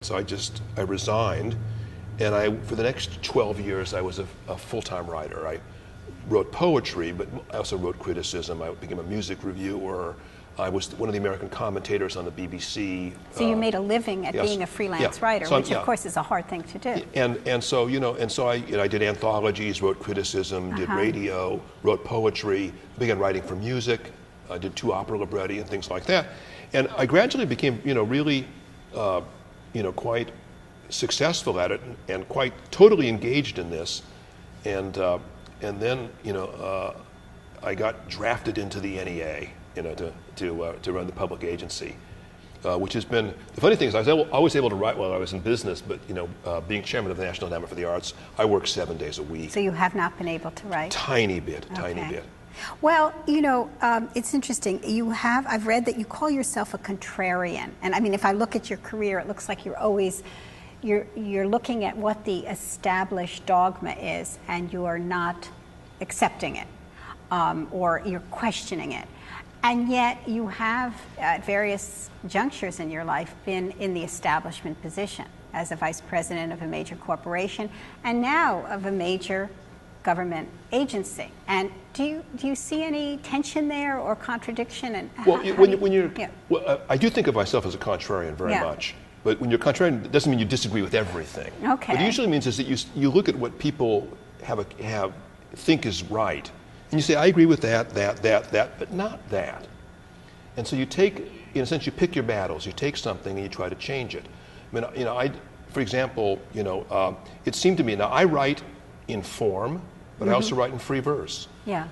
So I resigned, and for the next 12 years I was a full-time writer. I wrote poetry, but I also wrote criticism. I became a music reviewer. I was one of the American commentators on the BBC. So you made a living at being a freelance writer, which of course is a hard thing to do. And so I did anthologies, wrote criticism, did radio, wrote poetry, began writing for music. I did 2 opera libretti and things like that. And I gradually became really quite successful at it and quite totally engaged in this. And then I got drafted into the NEA. To run the public agency, which has been, the funny thing is I was always able to write while I was in business, but being chairman of the National Endowment for the Arts, I work 7 days a week. So you have not been able to write? Tiny bit. Well, it's interesting. I've read that you call yourself a contrarian, and I mean, if I look at your career, it looks like you're looking at what the established dogma is, and you are not accepting it, or you're questioning it. And yet you have, at various junctures in your life, been in the establishment position as a vice president of a major corporation and now of a major government agency. And do you see any tension there or contradiction? And I do think of myself as a contrarian very much. But when you're contrarian, it doesn't mean you disagree with everything. Okay. What it usually means is that you look at what people think is right. And you say, I agree with that, but not that. And so you take, in a sense, you pick your battles. You take something and you try to change it. I mean, for example, it seemed to me, now I write in form, but I also write in free verse. Yeah.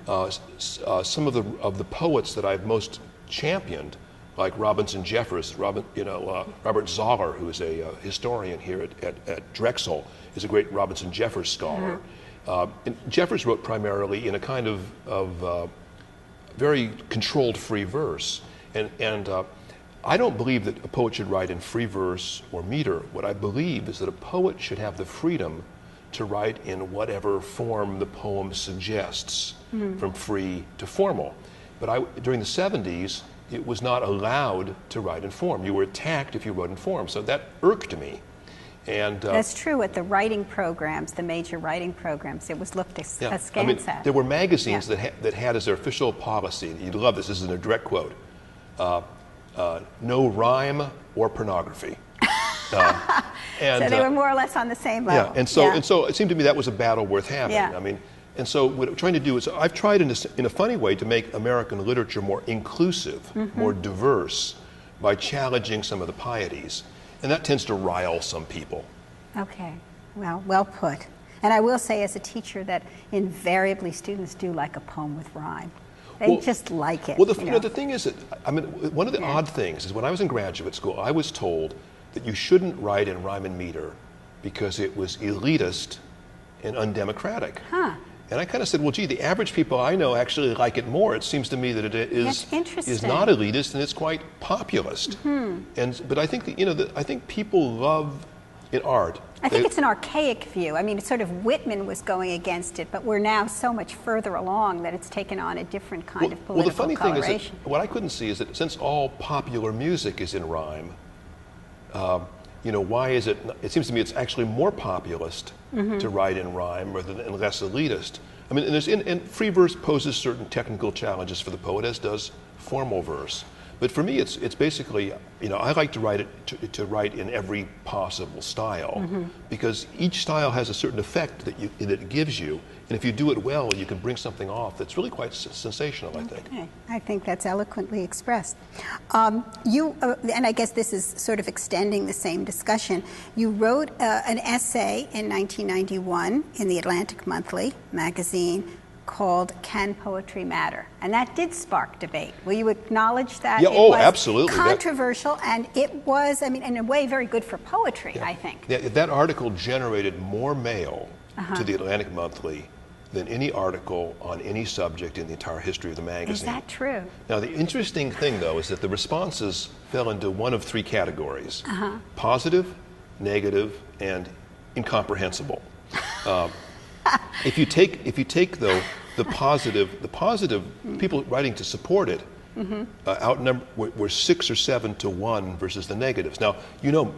Some of the poets that I've most championed, like Robinson Jeffers, Robert Zoller, who is a historian here at Drexel, is a great Robinson Jeffers scholar. And Jeffers wrote primarily in a kind of very controlled free verse. And I don't believe that a poet should write in free verse or meter. What I believe is that a poet should have the freedom to write in whatever form the poem suggests, from free to formal. But during the 70s, it was not allowed to write in form. You were attacked if you wrote in form. So that irked me. And that's true at the writing programs, the major writing programs. It was looked askance at. There were magazines that had as their official policy, you'd love this is a direct quote, no rhyme or pornography. So they were more or less on the same level. And so it seemed to me that was a battle worth having. I mean, and so what I'm trying to do is I've tried in a funny way to make American literature more inclusive, more diverse, by challenging some of the pieties. And that tends to rile some people. Okay, well put. And I will say as a teacher that invariably students do like a poem with rhyme. They just like it. Well, the thing is that, I mean, one of the odd things is when I was in graduate school, I was told that you shouldn't write in rhyme and meter because it was elitist and undemocratic. And I kind of said, well, gee, the average people I know actually like it more. It seems to me that it is not elitist and it's quite populist. But I think I think people love in art. I think it's an archaic view. I mean, sort of Whitman was going against it, but we're now so much further along that it's taken on a different kind of political coloration. Well, the funny thing is that what I couldn't see is that since all popular music is in rhyme, why is it? It seems to me it's actually more populist to write in rhyme rather than less elitist. I mean, and free verse poses certain technical challenges for the poet, as does formal verse. But for me, it's basically, I like to write to write in every possible style, because each style has a certain effect that it gives you, and if you do it well, you can bring something off that's really quite sensational, I think. Okay. I think that's eloquently expressed. And I guess this is sort of extending the same discussion. You wrote an essay in 1991 in the Atlantic Monthly magazine called Can Poetry Matter? And that did spark debate. Will you acknowledge that? Yeah, it was absolutely. Controversial, and it was, I mean, in a way, very good for poetry, I think. Yeah, that article generated more mail to the Atlantic Monthly than any article on any subject in the entire history of the magazine. Is that true? Now, the interesting thing, though, is that the responses fell into one of three categories: positive, negative, and incomprehensible. If you take though the positive people writing to support it We're 6 or 7 to 1 versus the negatives. Now,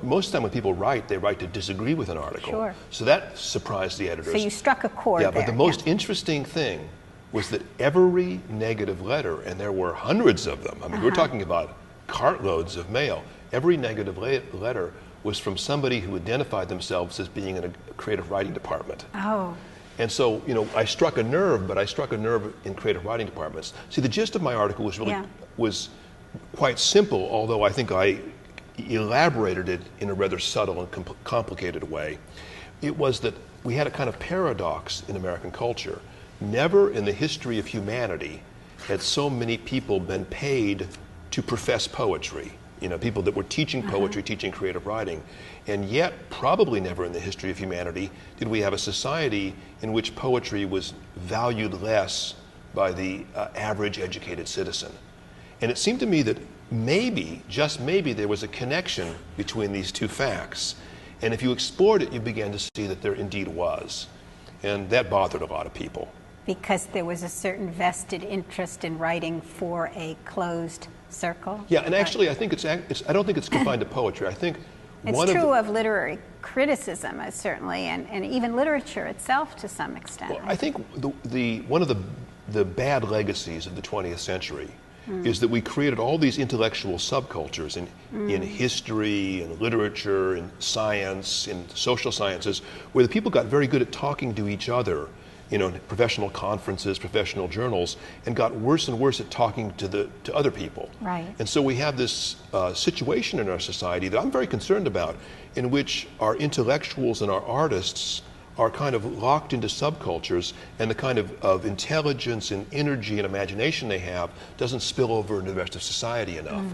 most of the time when people write, they write to disagree with an article. Sure. So that surprised the editors. So you struck a chord there. there. But the most interesting thing was that every negative letter, and there were hundreds of them, I mean, we're talking about cartloads of mail, every negative letter was from somebody who identified themselves as being in a creative writing department. Oh. And so, I struck a nerve, but I struck a nerve in creative writing departments. See, the gist of my article was really was quite simple, although I think I elaborated it in a rather subtle and complicated way. It was that we had a kind of paradox in American culture. Never in the history of humanity had so many people been paid to profess poetry. People that were teaching poetry, teaching creative writing. And yet, probably never in the history of humanity did we have a society in which poetry was valued less by the average educated citizen. And it seemed to me that maybe, just maybe, there was a connection between these two facts. And if you explored it, you began to see that there indeed was. And that bothered a lot of people. Because there was a certain vested interest in writing for a closed circle? Yeah, and actually I think I don't think it's confined to poetry. I think it's true of literary criticism, certainly, and even literature itself to some extent. Well, I think one of the bad legacies of the 20th century is that we created all these intellectual subcultures in history, in literature, in science, in social sciences, where the people got very good at talking to each other, professional conferences, professional journals, and got worse and worse at talking to other people. Right. And so we have this situation in our society that I'm very concerned about, in which our intellectuals and our artists are kind of locked into subcultures, and the kind of intelligence and energy and imagination they have doesn't spill over into the rest of society enough.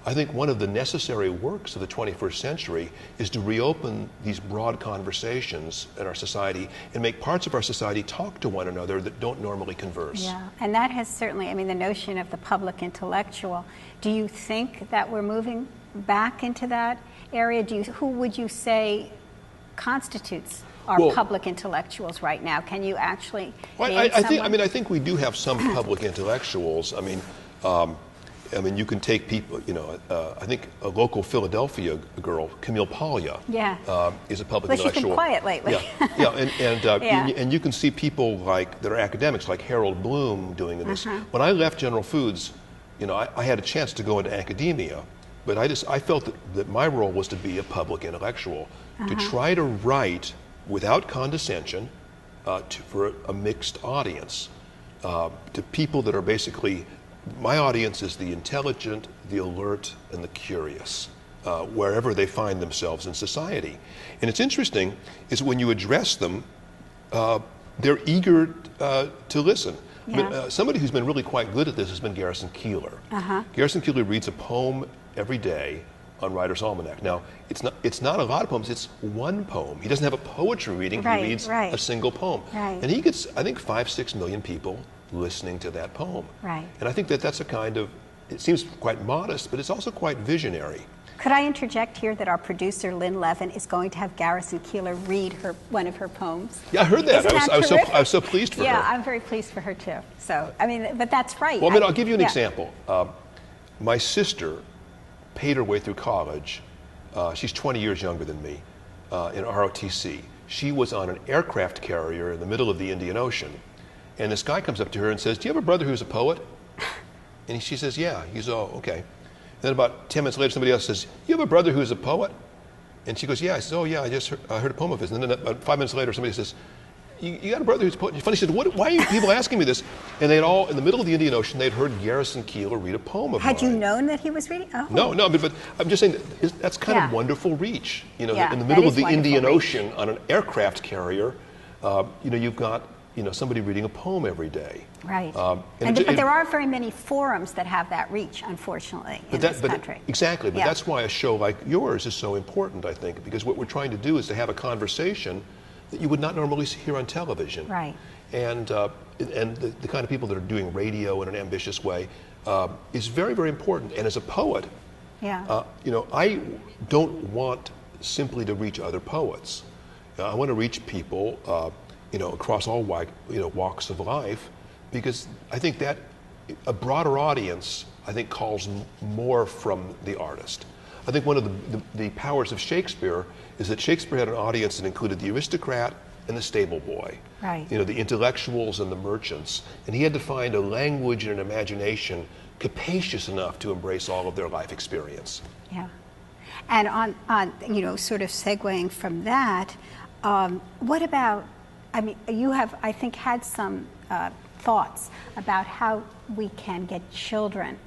I think one of the necessary works of the 21st century is to reopen these broad conversations in our society and make parts of our society talk to one another that don't normally converse. Yeah, and that has certainly, the notion of the public intellectual, do you think that we're moving back into that area? Who would you say constitutes our public intellectuals right now? Can you actually name someone? I think we do have some public intellectuals. You can take people, I think a local Philadelphia girl, Camille Paglia, is a public intellectual. She's been quiet lately. And you can see people that are academics, like Harold Bloom doing this. When I left General Foods, I had a chance to go into academia, but I felt that my role was to be a public intellectual, to try to write without condescension for a mixed audience, to people that are basically. My audience is the intelligent, the alert, and the curious, wherever they find themselves in society. And it's interesting is when you address them, they're eager to listen. Somebody who's been really quite good at this has been Garrison Keillor. Garrison Keillor reads a poem every day on Writer's Almanac. Now, it's not a lot of poems, it's one poem. He doesn't have a poetry reading, he reads a single poem. And he gets, I think, 5-6 million people listening to that poem. And I think that's a kind of, it seems quite modest, but it's also quite visionary. Could I interject here that our producer, Lynn Levin, is going to have Garrison Keillor read one of her poems? Yeah, I heard that. I was so pleased for her. Yeah, I'm very pleased for her too. So, but that's right. Well, I'll give you an example. My sister paid her way through college. She's 20 years younger than me, in ROTC. She was on an aircraft carrier in the middle of the Indian Ocean. And this guy comes up to her and says, "Do you have a brother who's a poet?" And she says, "Yeah." He goes, "Oh, okay." Then about 10 minutes later, somebody else says, "You have a brother who's a poet?" And she goes, "Yeah." I says, "Oh, yeah, I just heard a poem of his." And then about 5 minutes later, somebody says, you got a brother who's a poet?" It's funny, she said, "Why are you people asking me this?" And they'd all, in the middle of the Indian Ocean, they'd heard Garrison Keillor read a poem of mine. Had you known that he was reading? Oh. No, but I'm just saying that's kind of wonderful reach. In the middle of the Indian Ocean on an aircraft carrier, you've got somebody reading a poem every day. Right. But there aren't very many forums that have that reach, unfortunately, in this country. Exactly. But that's why a show like yours is so important, I think, because what we're trying to do is to have a conversation that you would not normally hear on television. Right. And the kind of people that are doing radio in an ambitious way is very, very important. And as a poet, I don't want simply to reach other poets. I want to reach people across all walks of life, because I think that a broader audience, I think, calls more from the artist. I think one of the powers of Shakespeare is that Shakespeare had an audience that included the aristocrat and the stable boy. Right. You know, the intellectuals and the merchants. And he had to find a language and an imagination capacious enough to embrace all of their life experience. Yeah. And on you know, sort of segueing from that, what about, I mean, you have, I think, had some thoughts about how we can get children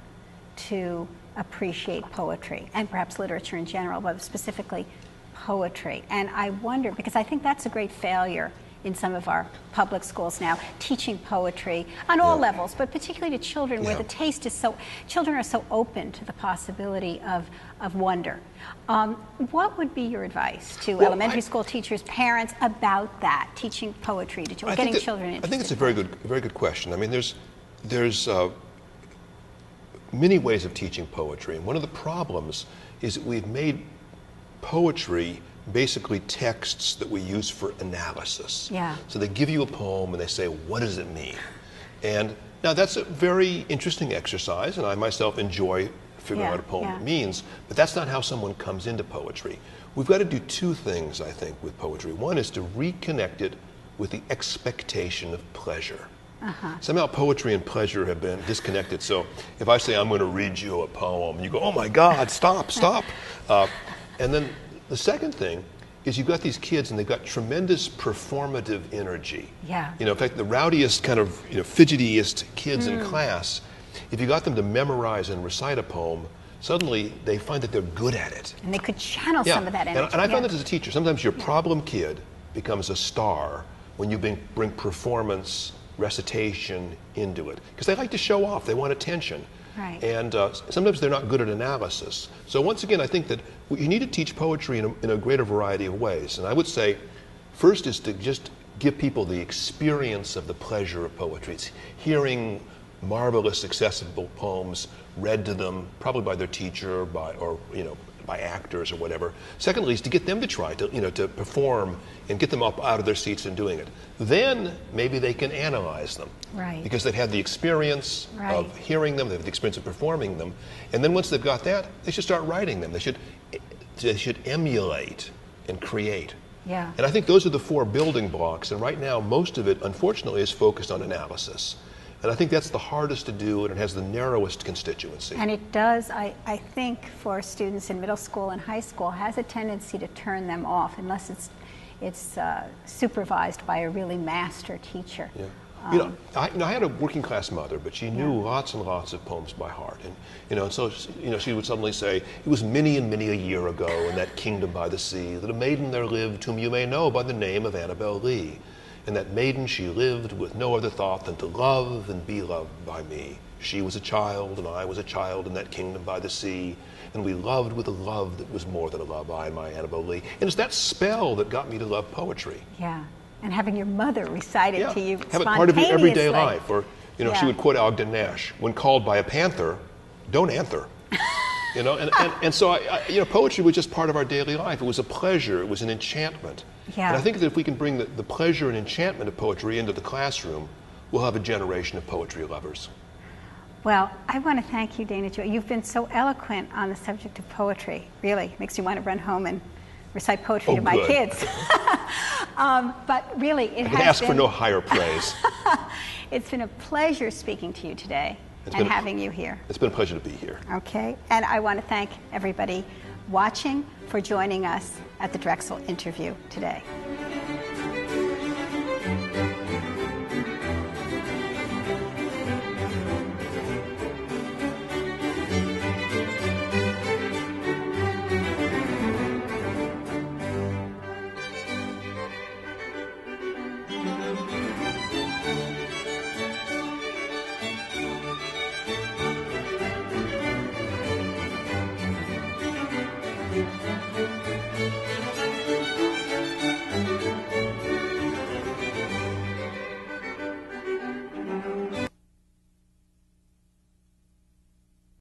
to appreciate poetry and perhaps literature in general, but specifically poetry. And I wonder, because I think that's a great failure in some of our public schools now, teaching poetry on all levels, but particularly to children where the taste is so, children are so open to the possibility of wonder. What would be your advice to elementary school teachers, parents about that, teaching poetry to children, getting children interested? I think it's a very good question. I mean, there's many ways of teaching poetry, and one of the problems is that we've made poetry basically texts that we use for analysis. Yeah. So they give you a poem and they say, what does it mean? And now that's a very interesting exercise, and I myself enjoy figuring out what a poem means, but that's not how someone comes into poetry. We've got to do two things, I think, with poetry. One is to reconnect it with the expectation of pleasure. Somehow poetry and pleasure have been disconnected. So if I say I'm going to read you a poem, you go, oh my God, stop. And then the second thing is you've got these kids and they've got tremendous performative energy. Yeah. You know, in fact, the rowdiest kind of fidgetiest kids in class, if you got them to memorize and recite a poem, suddenly they find that they're good at it. And they could channel some of that energy. And I found that as a teacher, sometimes your problem kid becomes a star when you bring performance, recitation into it. Because they like to show off, they want attention. Right. And sometimes they're not good at analysis. So once again, I think that you need to teach poetry in a greater variety of ways. And I would say, first is to just give people the experience of the pleasure of poetry. It's hearing marvelous, accessible poems read to them, probably by their teacher, by actors or whatever. Secondly, is to get them to try to perform and get them up out of their seats and doing it. Then maybe they can analyze them. Right. Because they've had the experience of hearing them, they have the experience of performing them, and then once they've got that, they should start writing them. They should emulate and create. Yeah. And I think those are the four building blocks, and right now most of it, unfortunately, is focused on analysis. And I think that's the hardest to do, and it has the narrowest constituency. And it does, I think, for students in middle school and high school, has a tendency to turn them off unless it's supervised by a really master teacher. Yeah. I had a working class mother, but she knew lots and lots of poems by heart. And so she would suddenly say, it was many and many a year ago in that kingdom by the sea that a maiden there lived whom you may know by the name of Annabel Lee. And that maiden she lived with no other thought than to love and be loved by me. She was a child and I was a child in that kingdom by the sea, and we loved with a love that was more than a love, I and my Annabel Lee. And it's that spell that got me to love poetry. Yeah, and having your mother recite it to you spontaneously. Have it part of your everyday life. Or, she would quote Ogden Nash, when called by a panther, don't anther. And so poetry was just part of our daily life. It was a pleasure, it was an enchantment. Yeah. And I think that if we can bring the pleasure and enchantment of poetry into the classroom, we'll have a generation of poetry lovers. Well, I want to thank you, Dana Gioia. You've been so eloquent on the subject of poetry. Really, makes me want to run home and recite poetry to my kids. But really, it has been... ask for no higher praise. It's been a pleasure speaking to you today and having you here. It's been a pleasure to be here. Okay, and I want to thank everybody watching for joining us at the Drexel interview today.